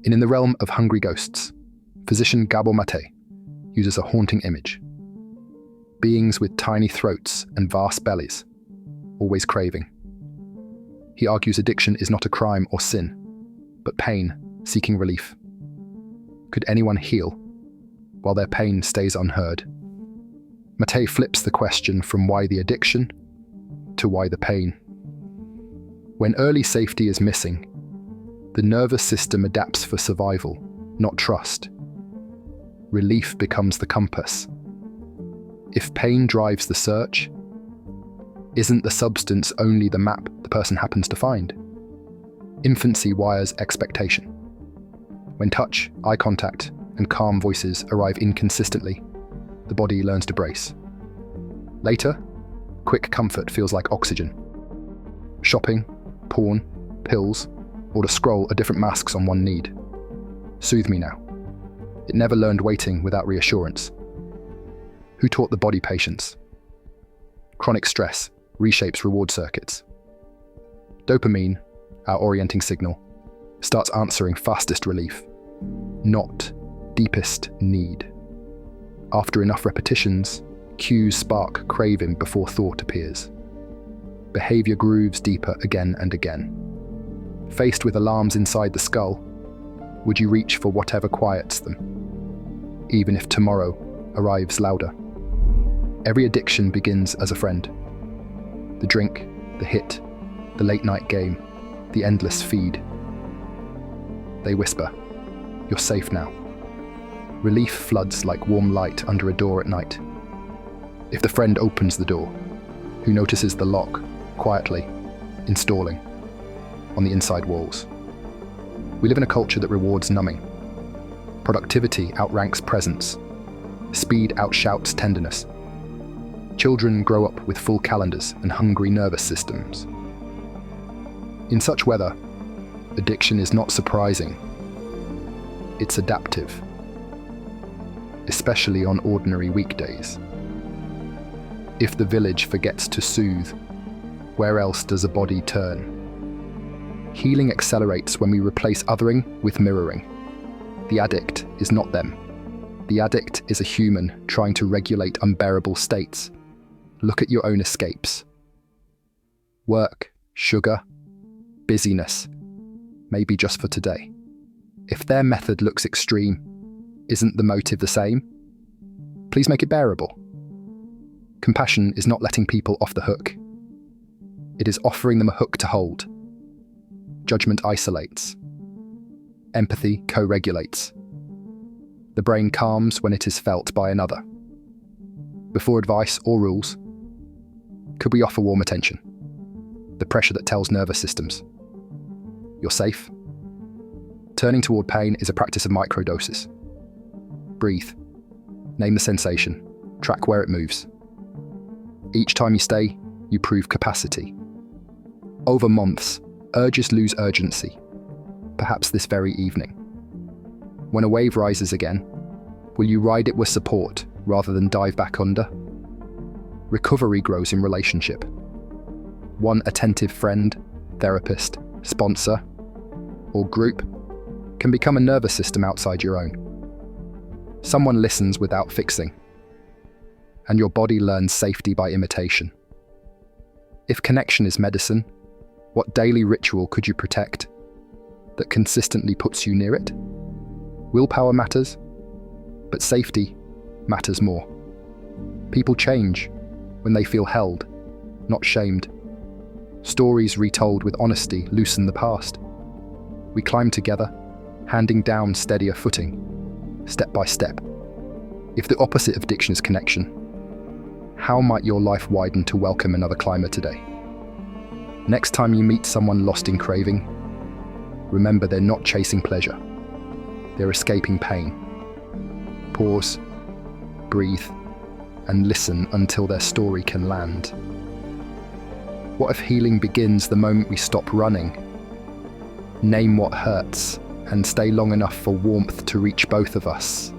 In the realm of hungry ghosts, physician Gabor Maté uses a haunting image. Beings with tiny throats and vast bellies, always craving. He argues addiction is not a crime or sin, but pain seeking relief. Could anyone heal while their pain stays unheard? Maté flips the question from why the addiction to why the pain. When early safety is missing, the nervous system adapts for survival, not trust. Relief becomes the compass. If pain drives the search, isn't the substance only the map the person happens to find? Infancy wires expectation. When touch, eye contact, and calm voices arrive inconsistently, the body learns to brace. Later, quick comfort feels like oxygen. Shopping, porn, pills, or to scroll are different masks on one need. Soothe me now. It never learned waiting without reassurance. Who taught the body patience? Chronic stress reshapes reward circuits. Dopamine, our orienting signal, starts answering fastest relief, not deepest need. After enough repetitions, cues spark craving before thought appears. Behavior grooves deeper again and again. Faced with alarms inside the skull, would you reach for whatever quiets them, even if tomorrow arrives louder? Every addiction begins as a friend. The drink, the hit, the late-night game, the endless feed. They whisper, "You're safe now." Relief floods like warm light under a door at night. If the friend opens the door, who notices the lock, quietly, installing, on the inside walls? We live in a culture that rewards numbing. Productivity outranks presence. Speed outshouts tenderness. Children grow up with full calendars and hungry nervous systems. In such weather, addiction is not surprising. It's adaptive, especially on ordinary weekdays. If the village forgets to soothe, where else does a body turn? Healing accelerates when we replace othering with mirroring. The addict is not them. The addict is a human trying to regulate unbearable states. Look at your own escapes. Work, sugar, busyness, maybe just for today. If their method looks extreme, isn't the motive the same? Please make it bearable. Compassion is not letting people off the hook. It is offering them a hook to hold. Judgment isolates. Empathy co-regulates. The brain calms when it is felt by another. Before advice or rules, could we offer warm attention? The pressure that tells nervous systems, "You're safe." Turning toward pain is a practice of microdoses. Breathe. Name the sensation. Track where it moves. Each time you stay, you prove capacity. Over months, urges lose urgency. Perhaps this very evening. When a wave rises again, will you ride it with support rather than dive back under? Recovery grows in relationship. One attentive friend, therapist, sponsor, or group can become a nervous system outside your own. Someone listens without fixing, and your body learns safety by imitation. If connection is medicine, what daily ritual could you protect that consistently puts you near it? Willpower matters, but safety matters more. People change when they feel held, not shamed. Stories retold with honesty loosen the past. We climb together, handing down steadier footing, step by step. If the opposite of addiction is connection, how might your life widen to welcome another climber today? Next time you meet someone lost in craving, remember they're not chasing pleasure. They're escaping pain. Pause, breathe, and listen until their story can land. What if healing begins the moment we stop running? Name what hurts and stay long enough for warmth to reach both of us.